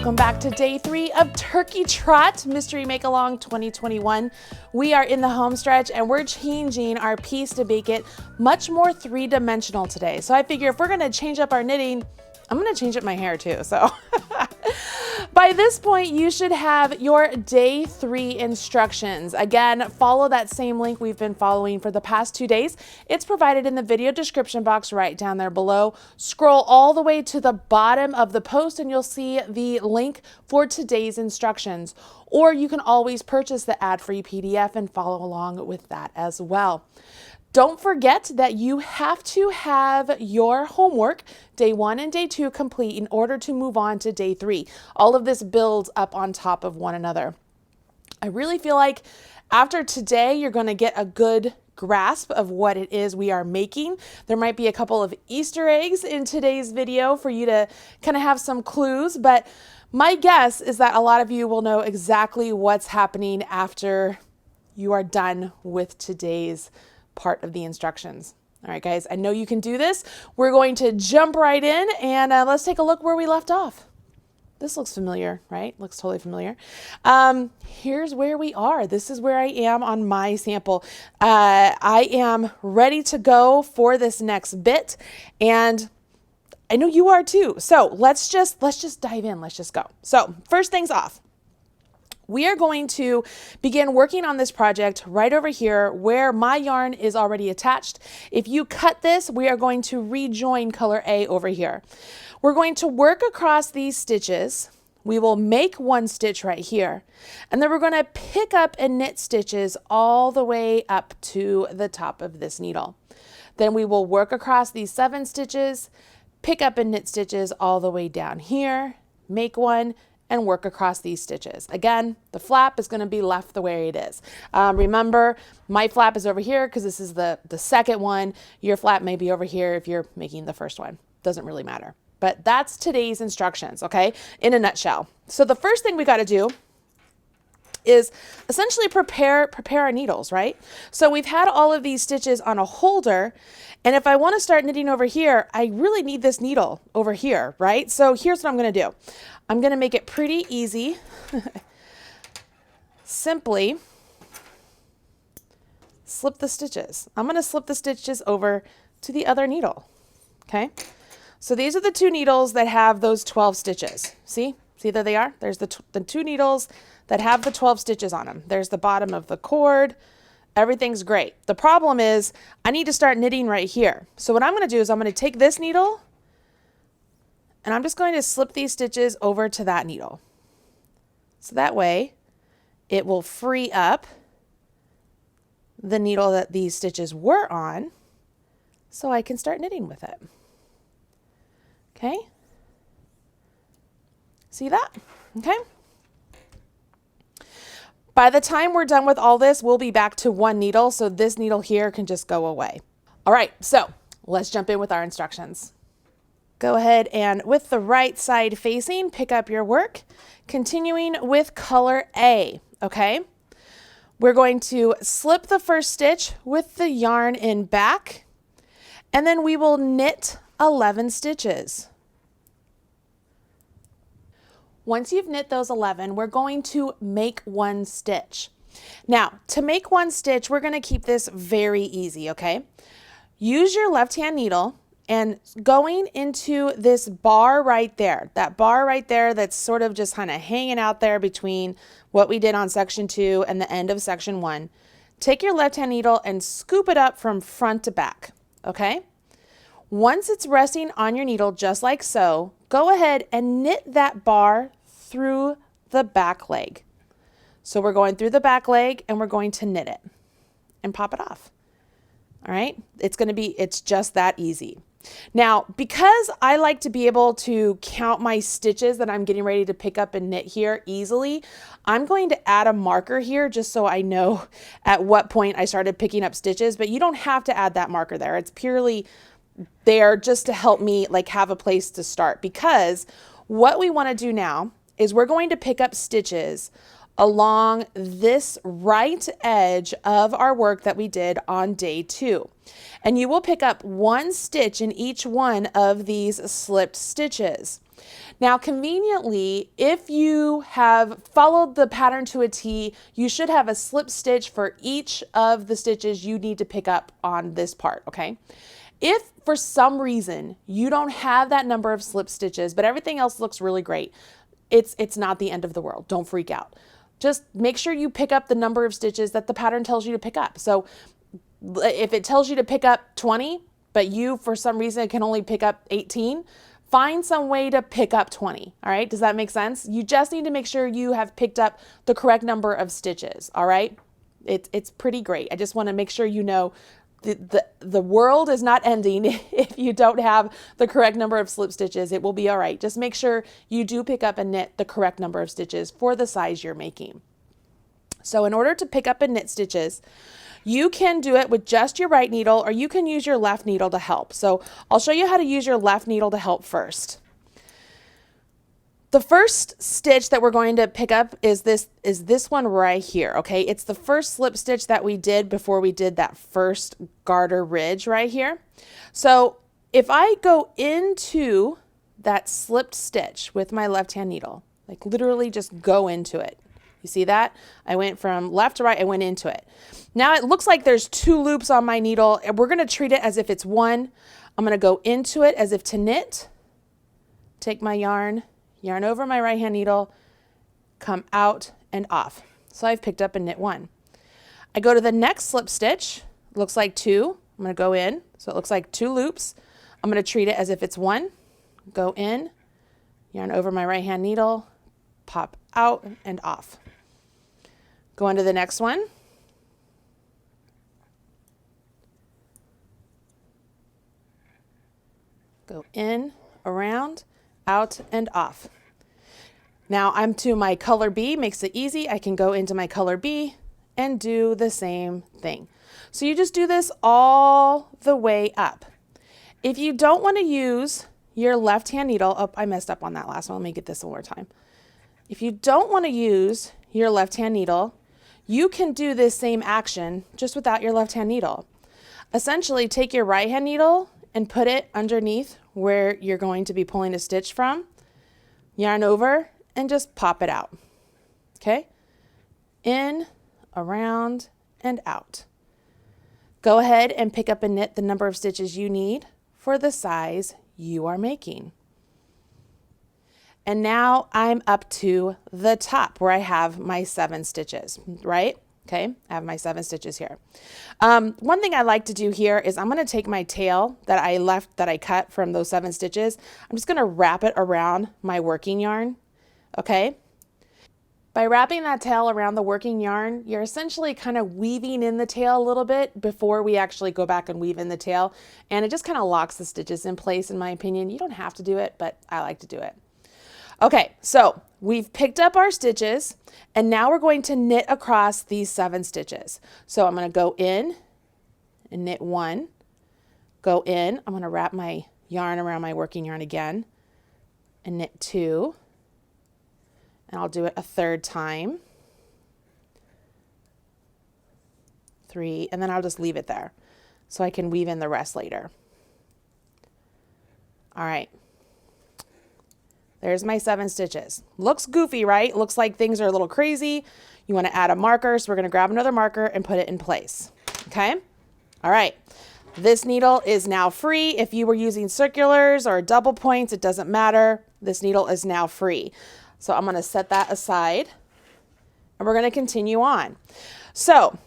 welcome back to day 3 of Turkey Trot Mystery Make-Along 2021. We are in the home stretch and we're changing our piece to make it much more three-dimensional today. So I figure if we're gonna change up our knitting, I'm gonna change up my hair too, so. By this point, you should have your day 3 instructions. Again, follow that same link we've been following for the past 2 days. It's provided in the video description box right down there below. Scroll all the way to the bottom of the post and you'll see the link for today's instructions. Or you can always purchase the ad-free PDF and follow along with that as well. Don't forget that you have to have your homework, day 1 and day 2, complete in order to move on to day 3. All of this builds up on top of one another. I really feel like after today, you're going to get a good grasp of what it is we are making. There might be a couple of Easter eggs in today's video for you to kind of have some clues, but my guess is that a lot of you will know exactly what's happening after you are done with today's part of the instructions. All right, guys, I know you can do this. We're going to jump right in and let's take a look where we left off. This looks familiar, right? Looks totally familiar. Here's where we are. This is where I am on my sample. I am ready to go for this next bit, and I know you are too. So let's just dive in. Let's just go. So first things off. We are going to begin working on this project right over here where my yarn is already attached. If you cut this, we are going to rejoin color A over here. We're going to work across these stitches. We will make one stitch right here, and then we're going to pick up and knit stitches all the way up to the top of this needle. Then we will work across these 7 stitches, pick up and knit stitches all the way down here, make one, and work across these stitches. Again, the flap is going to be left the way it is. Remember, my flap is over here because this is the second one. Your flap may be over here if you're making the first one. Doesn't really matter. But that's today's instructions, okay, in a nutshell. So the first thing we got to do is essentially prepare our needles, right? So we've had all of these stitches on a holder, and if I want to start knitting over here, I really need this needle over here, right? So here's what I'm going to do. I'm going to make it pretty easy. Simply slip the stitches. I'm going to slip the stitches over to the other needle, okay? So these are the 2 needles that have those 12 stitches. See there they are? There's the 2 needles that have the 12 stitches on them. There's the bottom of the cord. Everything's great. The problem is I need to start knitting right here. So what I'm going to do is I'm going to take this needle and I'm just going to slip these stitches over to that needle. So that way it will free up the needle that these stitches were on so I can start knitting with it. Okay? See that? Okay? By the time we're done with all this, we'll be back to 1 needle, so this needle here can just go away. All right, so let's jump in with our instructions. Go ahead and with the right side facing, pick up your work, continuing with color A, okay? We're going to slip the first stitch with the yarn in back, and then we will knit 11 stitches. Once you've knit those 11, we're going to make one stitch. Now, to make one stitch, we're going to keep this very easy, okay? Use your left-hand needle and going into this bar right there, that bar right there that's sort of just kind of hanging out there between what we did on section 2 and the end of section 1, take your left-hand needle and scoop it up from front to back, okay? Once it's resting on your needle just like so, go ahead and knit that bar through the back leg. So we're going through the back leg and we're going to knit it and pop it off. All right, it's just that easy. Now, because I like to be able to count my stitches that I'm getting ready to pick up and knit here easily, I'm going to add a marker here just so I know at what point I started picking up stitches, but you don't have to add that marker there. It's purely there just to help me like have a place to start, because what we want to do now is we're going to pick up stitches along this right edge of our work that we did on day 2. And you will pick up one stitch in each one of these slipped stitches. Now, conveniently, if you have followed the pattern to a T, you should have a slip stitch for each of the stitches you need to pick up on this part, okay? If for some reason you don't have that number of slip stitches, but everything else looks really great, it's not the end of the world. Don't freak out. Just make sure you pick up the number of stitches that the pattern tells you to pick up. So if it tells you to pick up 20, but you for some reason can only pick up 18, find some way to pick up 20, all right? Does that make sense? You just need to make sure you have picked up the correct number of stitches, all right? It's pretty great. I just want to make sure you know the world is not ending if you don't have the correct number of slip stitches. It will be all right. Just make sure you do pick up and knit the correct number of stitches for the size you're making. So in order to pick up and knit stitches, you can do it with just your right needle, or you can use your left needle to help. So I'll show you how to use your left needle to help first. The first stitch that we're going to pick up is this one right here, okay? It's the first slip stitch that we did before we did that first garter ridge right here. So if I go into that slipped stitch with my left hand needle, like literally just go into it. You see that? I went from left to right, I went into it. Now it looks like there's 2 loops on my needle, and we're gonna treat it as if it's one. I'm gonna go into it as if to knit, take my yarn over my right hand needle, come out and off. So I've picked up and knit 1. I go to the next slip stitch, looks like 2. I'm gonna go in, so it looks like 2 loops. I'm gonna treat it as if it's 1, go in, yarn over my right hand needle, pop out and off. Go on to the next one. Go in, around, out, and off. Now I'm to my color B, makes it easy. I can go into my color B and do the same thing. So you just do this all the way up. If you don't want to use your left hand needle, oh, I messed up on that last one. Let me get this one more time. If you don't want to use your left hand needle, you can do this same action just without your left hand needle. Essentially, take your right hand needle and put it underneath where you're going to be pulling a stitch from, yarn over, and just pop it out. Okay? In, around, and out. Go ahead and pick up and knit the number of stitches you need for the size you are making. And now I'm up to the top where I have my 7 stitches, right? Okay, I have my 7 stitches here. One thing I like to do here is I'm going to take my tail that I cut from those 7 stitches. I'm just going to wrap it around my working yarn, okay? By wrapping that tail around the working yarn, you're essentially kind of weaving in the tail a little bit before we actually go back and weave in the tail. And it just kind of locks the stitches in place, in my opinion. You don't have to do it, but I like to do it. Okay, so we've picked up our stitches, and now we're going to knit across these 7 stitches. So I'm going to go in and knit 1, go in, I'm going to wrap my yarn around my working yarn again, and knit 2, and I'll do it a 3rd time, 3, and then I'll just leave it there so I can weave in the rest later. All right. There's my 7 stitches. Looks goofy, right? Looks like things are a little crazy. You want to add a marker, so we're going to grab another marker and put it in place. Okay? All right. This needle is now free. If you were using circulars or double points, it doesn't matter. This needle is now free. So I'm going to set that aside, and we're going to continue on. So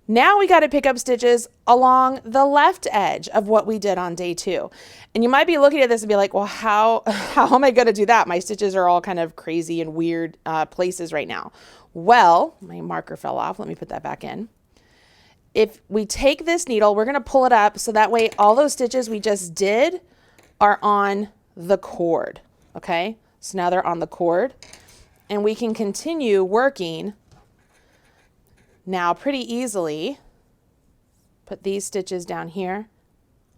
now we got to pick up stitches along the left edge of what we did on day 2. And you might be looking at this and be like, well, how am I going to do that? My stitches are all kind of crazy and weird places right now. Well, my marker fell off. Let me put that back in. If we take this needle, we're going to pull it up so that way all those stitches we just did are on the cord. Okay? So now they're on the cord, and we can continue working now pretty easily. Put these stitches down here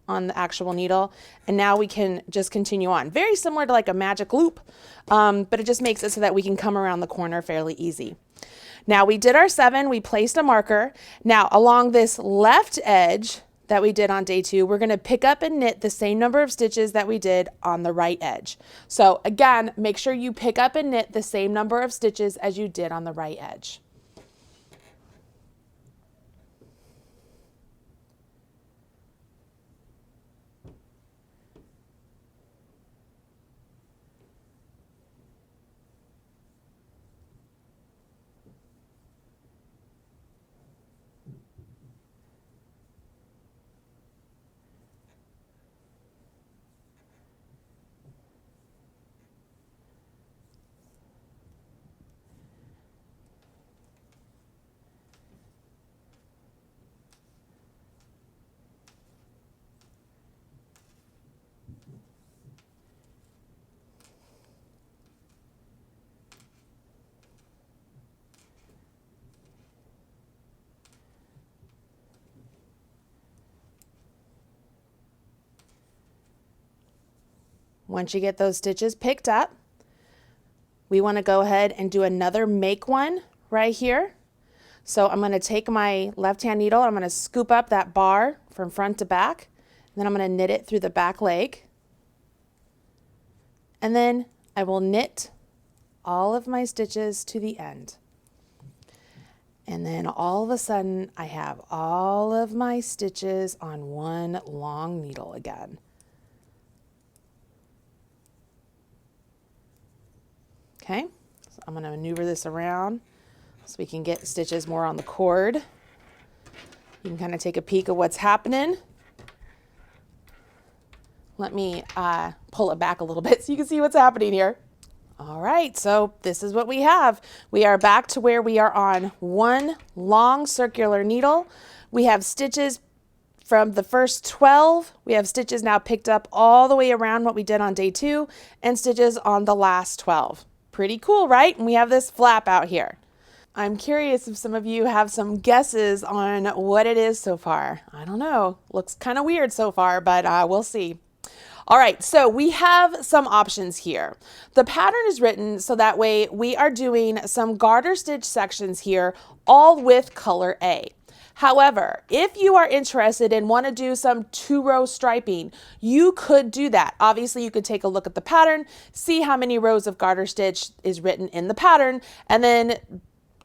on the actual needle, and now we can just continue on. Very similar to like a magic loop, but it just makes it so that we can come around the corner fairly easy. Now we did our 7, we placed a marker. Now along this left edge, that we did on day 2, we're going to pick up and knit the same number of stitches that we did on the right edge. So again, make sure you pick up and knit the same number of stitches as you did on the right edge. Once you get those stitches picked up, we want to go ahead and do another make one right here. So I'm going to take my left-hand needle, I'm going to scoop up that bar from front to back, and then I'm going to knit it through the back leg. And then I will knit all of my stitches to the end. And then all of a sudden I have all of my stitches on one long needle again. Okay, so I'm going to maneuver this around so we can get stitches more on the cord. You can kind of take a peek of what's happening. Let me pull it back a little bit so you can see what's happening here. All right, so this is what we have. We are back to where we are on one long circular needle. We have stitches from the first 12. We have stitches now picked up all the way around what we did on day 2 and stitches on the last 12. Pretty cool, right? And we have this flap out here. I'm curious if some of you have some guesses on what it is so far. I don't know. Looks kind of weird so far, but we'll see. All right, so we have some options here. The pattern is written so that way we are doing some garter stitch sections here, all with color A. However, if you are interested and want to do some 2-row striping, you could do that. Obviously, you could take a look at the pattern, see how many rows of garter stitch is written in the pattern, and then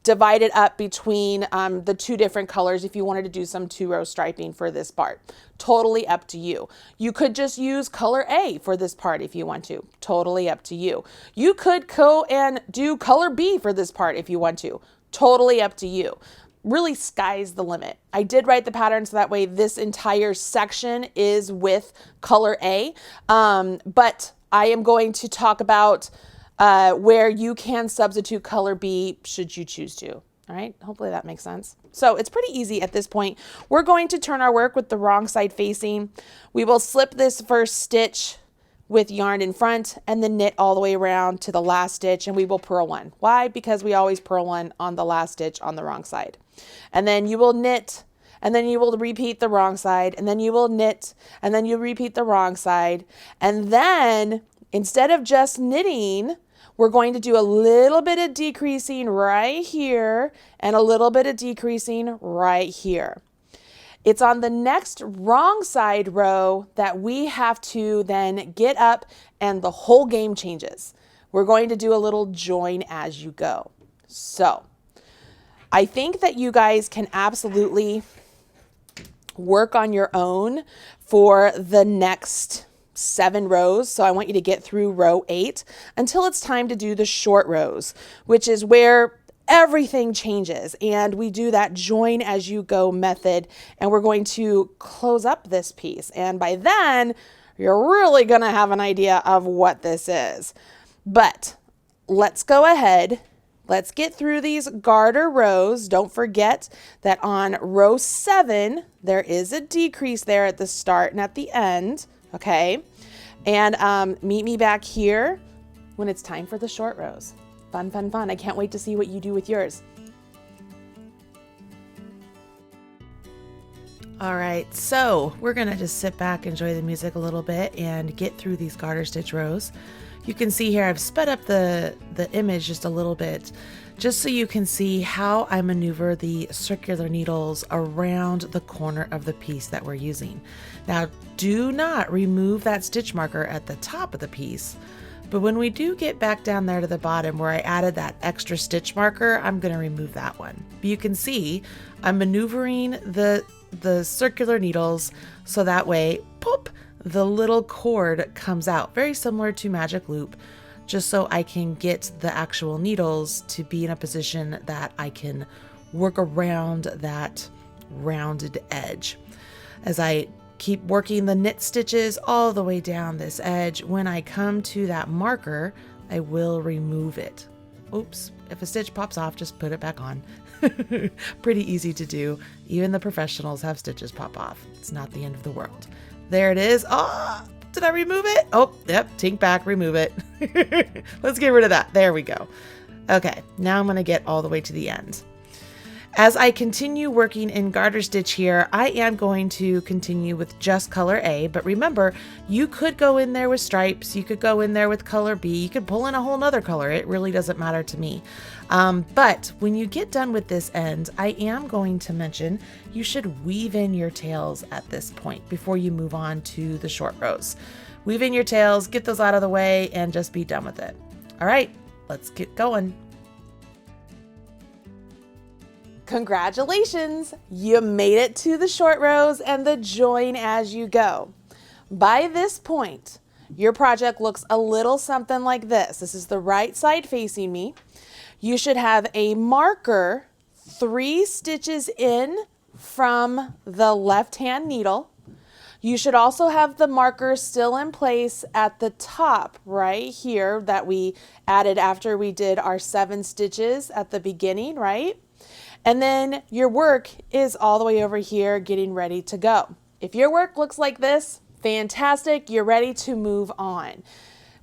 divide it up between the 2 different colors if you wanted to do some 2-row striping for this part. Totally up to you. You could just use color A for this part if you want to. Totally up to you. You could go and do color B for this part if you want to. Totally up to you. Really, sky's the limit. I did write the pattern so that way this entire section is with color A, but I am going to talk about where you can substitute color B should you choose to. All right, hopefully that makes sense. So it's pretty easy at this point. We're going to turn our work with the wrong side facing. We will slip this first stitch with yarn in front and then knit all the way around to the last stitch, and we will purl one. Why? Because we always purl one on the last stitch on the wrong side. And then you will knit, and then you will repeat the wrong side, and then you will knit, and then you repeat the wrong side. And then instead of just knitting, we're going to do a little bit of decreasing right here and a little bit of decreasing right here. It's on the next wrong side row that we have to then get up and the whole game changes. We're going to do a little join as you go. So I think that you guys can absolutely work on your own for the next 7 rows. So I want you to get through row 8 until it's time to do the short rows, which is where everything changes, and we do that join as you go method, and we're going to close up this piece, and by then you're really going to have an idea of what this is. But let's go ahead, let's get through these garter rows. Don't forget that on row 7 there is a decrease there at the start and at the end, okay? And meet me back here when it's time for the short rows. Fun, fun, fun. I can't wait to see what you do with yours. All right, so we're gonna just sit back, enjoy the music a little bit, and get through these garter stitch rows. You can see here I've sped up the image just a little bit just so you can see how I maneuver the circular needles around the corner of the piece that we're using. Now, do not remove that stitch marker at the top of the piece, but when we do get back down there to the bottom where I added that extra stitch marker, I'm going to remove that one. But you can see I'm maneuvering the circular needles so that way, pop, the little cord comes out, very similar to magic loop, just so I can get the actual needles to be in a position that I can work around that rounded edge. As I keep working the knit stitches all the way down this edge, when I come to that marker, I will remove it. Oops, if a stitch pops off, just put it back on. Pretty easy to do. Even the professionals have stitches pop off. It's not the end of the world. There it is. Oh, did I remove it? Oh, yep, tink back, remove it. Let's get rid of that. There we go. Okay, now I'm gonna get all the way to the end. As I continue working in garter stitch here, I am going to continue with just color A, but remember, you could go in there with stripes, you could go in there with color B, you could pull in a whole nother color, it really doesn't matter to me. But when you get done with this end, I am going to mention you should weave in your tails at this point before you move on to the short rows. Weave in your tails, get those out of the way, and just be done with it. All right, let's get going. Congratulations, you made it to the short rows and the join as you go. By this point, your project looks a little something like this. This is the right side facing me. You should have a marker 3 stitches in from the left-hand needle. You should also have the marker still in place at the top right here that we added after we did our 7 stitches at the beginning, right? And then your work is all the way over here getting ready to go. If your work looks like this, fantastic, you're ready to move on.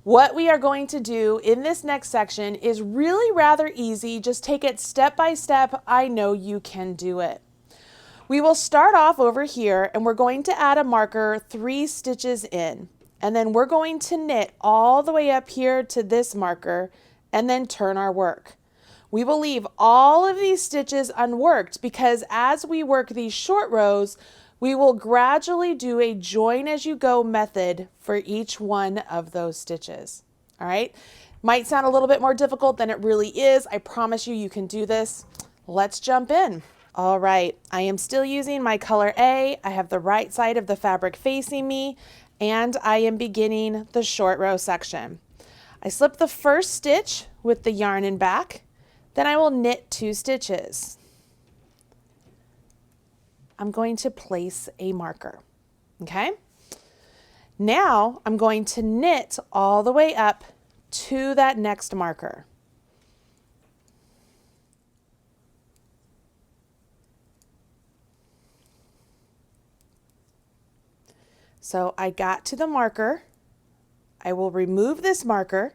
What we are going to do in this next section is really rather easy. Just take it step by step. I know you can do it. We will start off over here and we're going to add a marker 3 stitches in. And then we're going to knit all the way up here to this marker and then turn our work. We will leave all of these stitches unworked because as we work these short rows, we will gradually do a join as you go method for each one of those stitches. All right, might sound a little bit more difficult than it really is. I promise you, you can do this. Let's jump in. All right, I am still using my color A. I have the right side of the fabric facing me, and I am beginning the short row section. I slip the first stitch with the yarn in back. Then I will knit 2 stitches. I'm going to place a marker, okay? Now I'm going to knit all the way up to that next marker. So I got to the marker. I will remove this marker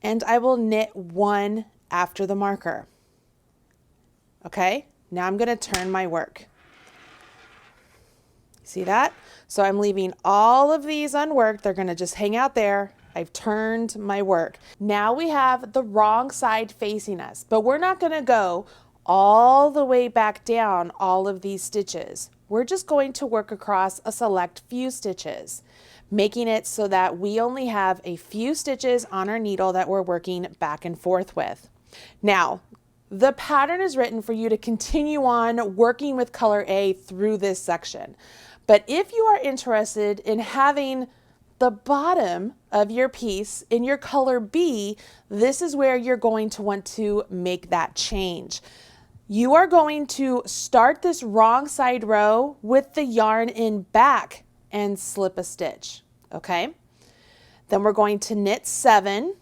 and I will knit 1 after the marker. Okay, now I'm going to turn my work. See that? So I'm leaving all of these unworked. They're going to just hang out there. I've turned my work. Now we have the wrong side facing us, but we're not going to go all the way back down all of these stitches. We're just going to work across a select few stitches, making it so that we only have a few stitches on our needle that we're working back and forth with. Now, the pattern is written for you to continue on working with color A through this section. But if you are interested in having the bottom of your piece in your color B, this is where you're going to want to make that change. You are going to start this wrong side row with the yarn in back and slip a stitch, okay? Then we're going to knit 7.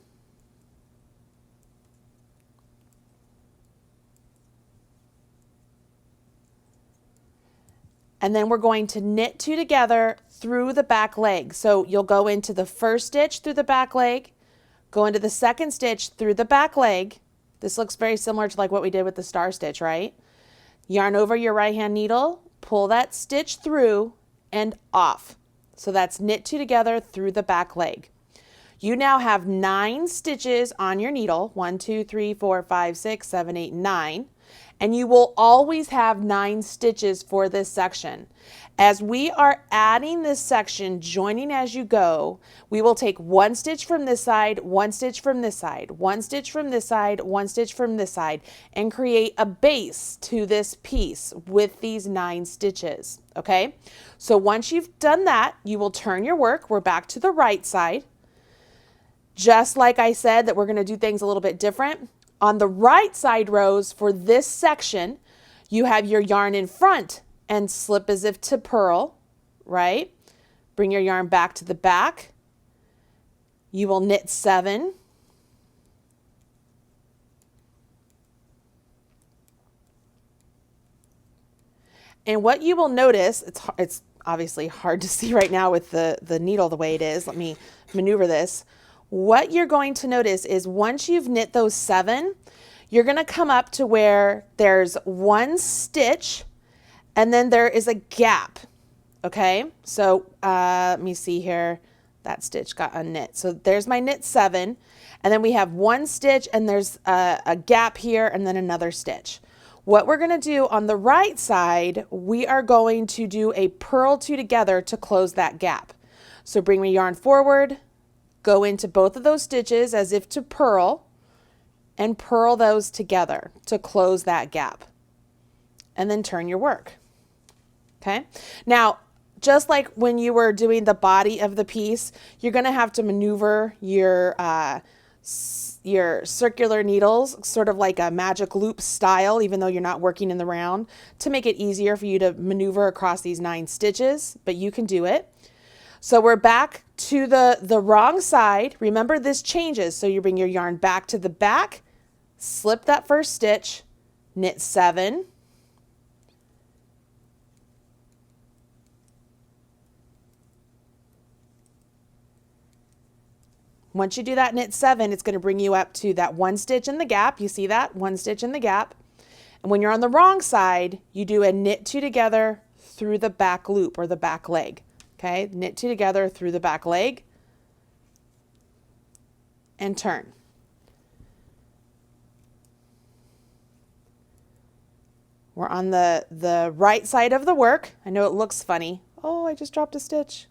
And then we're going to knit 2 together through the back leg. So you'll go into the first stitch through the back leg, go into the second stitch through the back leg. This looks very similar to like what we did with the star stitch, right? Yarn over your right hand needle, pull that stitch through and off. So that's knit 2 together through the back leg. You now have 9 stitches on your needle, 1, 2, 3, 4, 5, 6, 7, 8, 9, and you will always have 9 stitches for this section. As we are adding this section, joining as you go, we will take 1 stitch from this side, 1 stitch from this side, 1 stitch from this side, 1 stitch from this side, and create a base to this piece with these 9 stitches, okay? So once you've done that, you will turn your work. We're back to the right side. Just like I said that we're going to do things a little bit different. On the right side rows for this section, you have your yarn in front and slip as if to purl, right? Bring your yarn back to the back. You will knit 7. And what you will notice, it's obviously hard to see right now with the needle the way it is. Let me maneuver this. What you're going to notice is once you've knit those 7, you're going to come up to where there's 1 stitch and then there is a gap. Okay, so let me see here. That stitch got unknit. So there's my knit 7, and then we have 1 stitch and there's a gap here and then another stitch. What we're going to do on the right side, we are going to do a purl 2 together to close that gap. So bring my yarn forward, go into both of those stitches as if to purl, and purl those together to close that gap. And then turn your work. Okay? Now, just like when you were doing the body of the piece, you're going to have to maneuver your circular needles, sort of like a magic loop style, even though you're not working in the round, to make it easier for you to maneuver across these 9 stitches, but you can do it. So we're back to the wrong side. Remember, this changes. So you bring your yarn back to the back, slip that first stitch, knit 7, once you do that knit 7, it's going to bring you up to that 1 stitch in the gap. You see that? 1 stitch in the gap. And when you're on the wrong side, you do a knit 2 together through the back loop or the back leg. Okay, knit 2 together through the back leg and turn. We're on the right side of the work. I know it looks funny. Oh, I just dropped a stitch.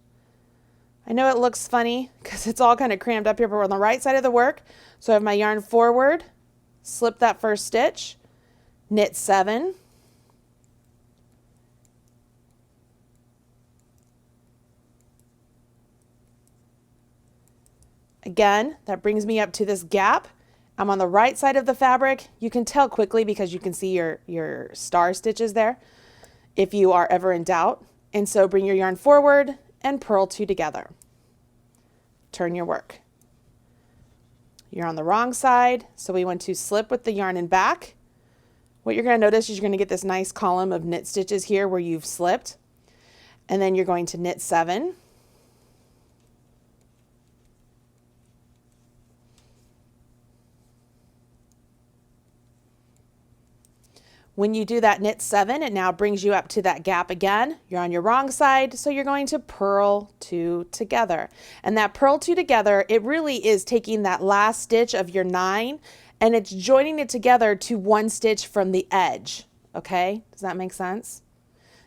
I know it looks funny because it's all kind of crammed up here, but we're on the right side of the work. So I have my yarn forward, slip that first stitch, knit 7, again, that brings me up to this gap. I'm on the right side of the fabric. You can tell quickly because you can see your star stitches there if you are ever in doubt. And so bring your yarn forward and purl 2 together. Turn your work. You're on the wrong side, so we want to slip with the yarn in back. What you're going to notice is you're going to get this nice column of knit stitches here where you've slipped. And then you're going to knit 7. When you do that knit 7, it now brings you up to that gap again. You're on your wrong side, so you're going to purl 2 together. And that purl 2 together, it really is taking that last stitch of your 9 and it's joining it together to 1 stitch from the edge. Okay, does that make sense?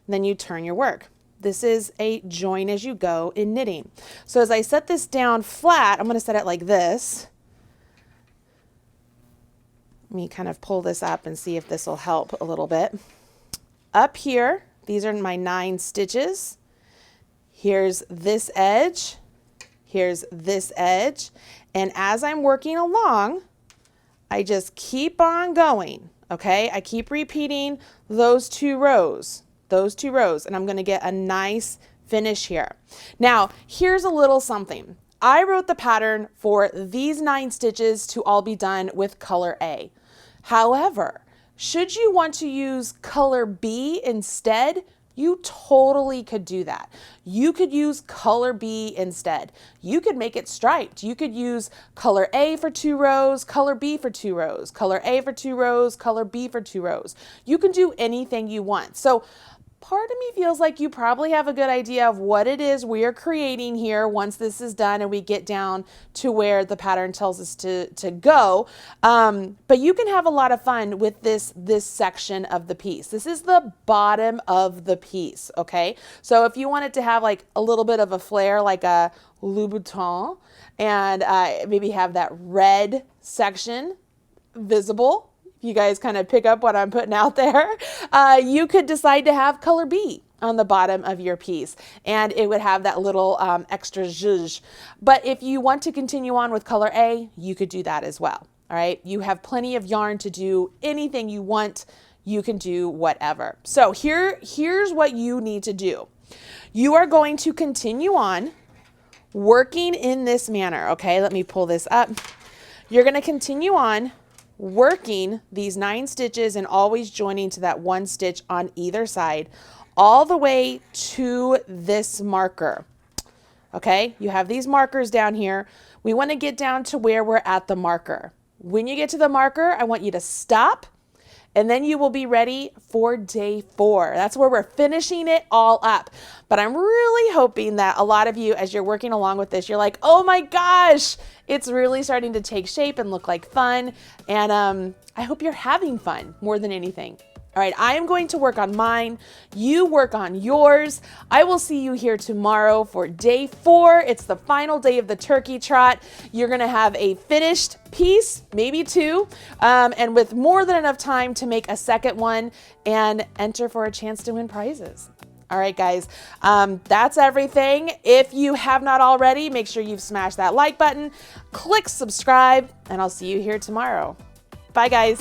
And then you turn your work. This is a join as you go in knitting. So as I set this down flat, I'm going to set it like this. Let me kind of pull this up and see if this will help a little bit. Up here, these are my 9 stitches. Here's this edge. Here's this edge. And as I'm working along, I just keep on going. Okay, I keep repeating those 2 rows, and I'm going to get a nice finish here. Now, here's a little something. I wrote the pattern for these 9 stitches to all be done with color A. However, should you want to use color B instead, you totally could do that. You could use color B instead. You could make it striped. You could use color A for 2 rows, color B for 2 rows, color A for 2 rows, color B for 2 rows. You can do anything you want. So part of me feels like you probably have a good idea of what it is we are creating here once this is done and we get down to where the pattern tells us to go. But you can have a lot of fun with this section of the piece. This is the bottom of the piece, okay? So if you want it to have like a little bit of a flare, like a Louboutin, and maybe have that red section visible, you guys kind of pick up what I'm putting out there, you could decide to have color B on the bottom of your piece, and it would have that little extra zhuzh. But if you want to continue on with color A, you could do that as well. All right, you have plenty of yarn to do anything you want. You can do whatever. So here's what you need to do. You are going to continue on working in this manner. Okay, let me pull this up. You're going to continue on working these 9 stitches and always joining to that 1 stitch on either side all the way to this marker. Okay, you have these markers down here. We want to get down to where we're at the marker. When you get to the marker, I want you to stop, and then you will be ready for day 4. That's where we're finishing it all up. But I'm really hoping that a lot of you, as you're working along with this, you're like, oh my gosh, it's really starting to take shape and look like fun. And I hope you're having fun more than anything. All right, I am going to work on mine. You work on yours. I will see you here tomorrow for day 4. It's the final day of the turkey trot. You're gonna have a finished piece, maybe 2, and with more than enough time to make a second one and enter for a chance to win prizes. All right, guys, that's everything. If you have not already, make sure you've smashed that like button, click subscribe, and I'll see you here tomorrow. Bye, guys.